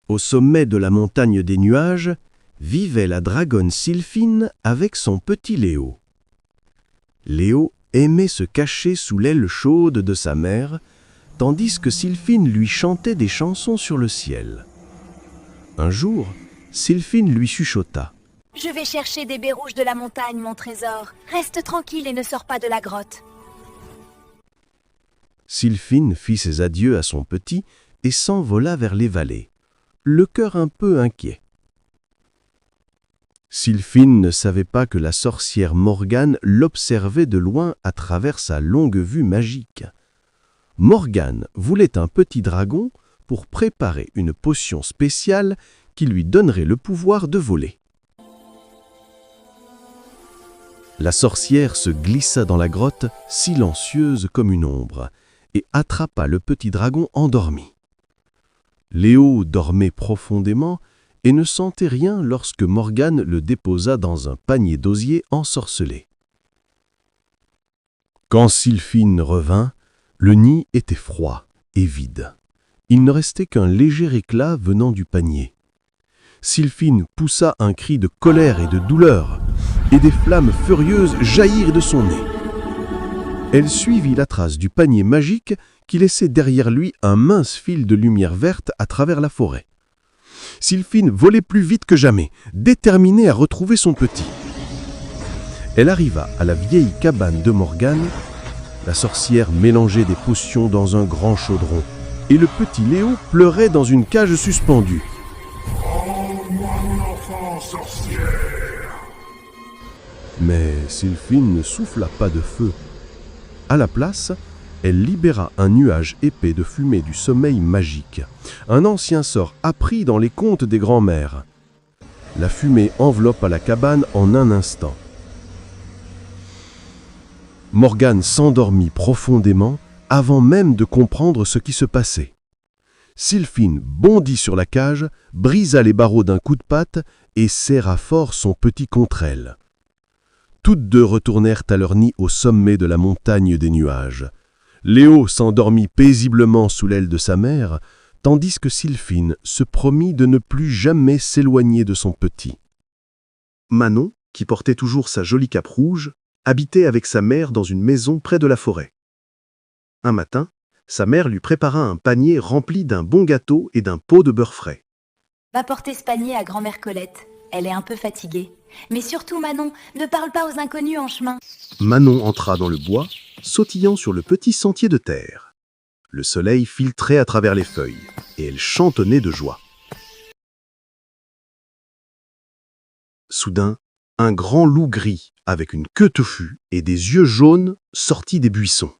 Au sommet de la montagne des nuages, vivait la dragonne Sylphine avec son petit Léo. Léo aimait se cacher sous l'aile chaude de sa mère, tandis que Sylphine lui chantait des chansons sur le ciel. Un jour, Sylphine lui chuchota. « Je vais chercher des baies rouges de la montagne, mon trésor. Reste tranquille et ne sors pas de la grotte. » Sylphine fit ses adieux à son petit et s'envola vers les vallées, le cœur un peu inquiet. Sylphine ne savait pas que la sorcière Morgane l'observait de loin à travers sa longue vue magique. Morgane voulait un petit dragon pour préparer une potion spéciale qui lui donnerait le pouvoir de voler. La sorcière se glissa dans la grotte, silencieuse comme une ombre, et attrapa le petit dragon endormi. Léo dormait profondément et ne sentait rien lorsque Morgane le déposa dans un panier d'osier ensorcelé. Quand Sylphine revint, le nid était froid et vide. Il ne restait qu'un léger éclat venant du panier. Sylphine poussa un cri de colère et de douleur, et des flammes furieuses jaillirent de son nez. Elle suivit la trace du panier magique qui laissait derrière lui un mince fil de lumière verte à travers la forêt. Sylphine volait plus vite que jamais, déterminée à retrouver son petit. Elle arriva à la vieille cabane de Morgane. La sorcière mélangeait des potions dans un grand chaudron, et le petit Léo pleurait dans une cage suspendue. « Rends-moi mon enfant, sorcière !» Mais Sylphine ne souffla pas de feu. À la place, elle libéra un nuage épais de fumée du sommeil magique, un ancien sort appris dans les contes des grands-mères. La fumée enveloppa la cabane en un instant. Morgane s'endormit profondément avant même de comprendre ce qui se passait. Sylphine bondit sur la cage, brisa les barreaux d'un coup de patte et serra fort son petit contre elle. Toutes deux retournèrent à leur nid au sommet de la montagne des nuages. Léo s'endormit paisiblement sous l'aile de sa mère, tandis que Sylphine se promit de ne plus jamais s'éloigner de son petit. Manon, qui portait toujours sa jolie cape rouge, habitait avec sa mère dans une maison près de la forêt. Un matin, sa mère lui prépara un panier rempli d'un bon gâteau et d'un pot de beurre frais. « Va porter ce panier à grand-mère Colette. Elle est un peu fatiguée. Mais surtout, Manon, ne parle pas aux inconnus en chemin. » Manon entra dans le bois, sautillant sur le petit sentier de terre. Le soleil filtrait à travers les feuilles, et elle chantonnait de joie. Soudain, un grand loup gris, avec une queue touffue et des yeux jaunes, sortit des buissons.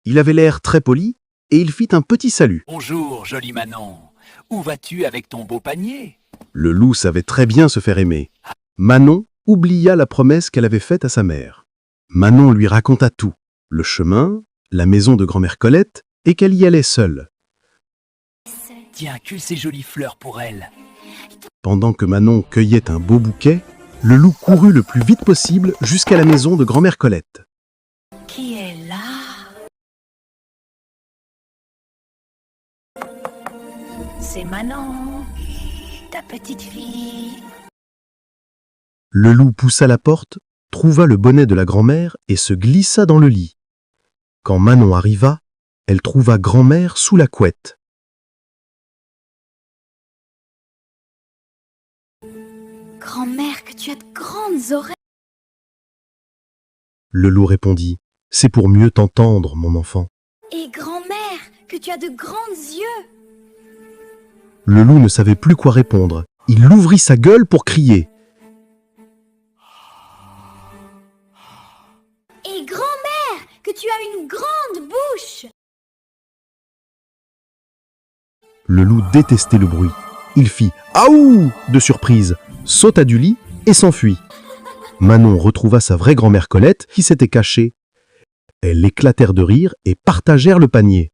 Il avait l'air très poli, et il fit un petit salut. « Bonjour, jolie Manon. Où vas-tu avec ton beau panier ?» Le loup savait très bien se faire aimer. Manon oublia la promesse qu'elle avait faite à sa mère. Manon lui raconta tout, le chemin, la maison de grand-mère Colette, et qu'elle y allait seule. « Tiens, cueille ces jolies fleurs pour elle. » Pendant que Manon cueillait un beau bouquet, le loup courut le plus vite possible jusqu'à la maison de grand-mère Colette. « Qui est là ?»« C'est Manon, ta petite fille. » Le loup poussa la porte, trouva le bonnet de la grand-mère et se glissa dans le lit. Quand Manon arriva, elle trouva grand-mère sous la couette. « Grand-mère, que tu as de grandes oreilles. » Le loup répondit : « C'est pour mieux t'entendre, mon enfant. » Et grand-mère, que tu as de grands yeux. Le loup ne savait plus quoi répondre. Il ouvrit sa gueule pour crier. Et grand-mère, que tu as une grande bouche. Le loup détestait le bruit. Il fit « Aouh !» de surprise, sauta du lit et s'enfuit. Manon retrouva sa vraie grand-mère Colette qui s'était cachée. Elles éclatèrent de rire et partagèrent le panier.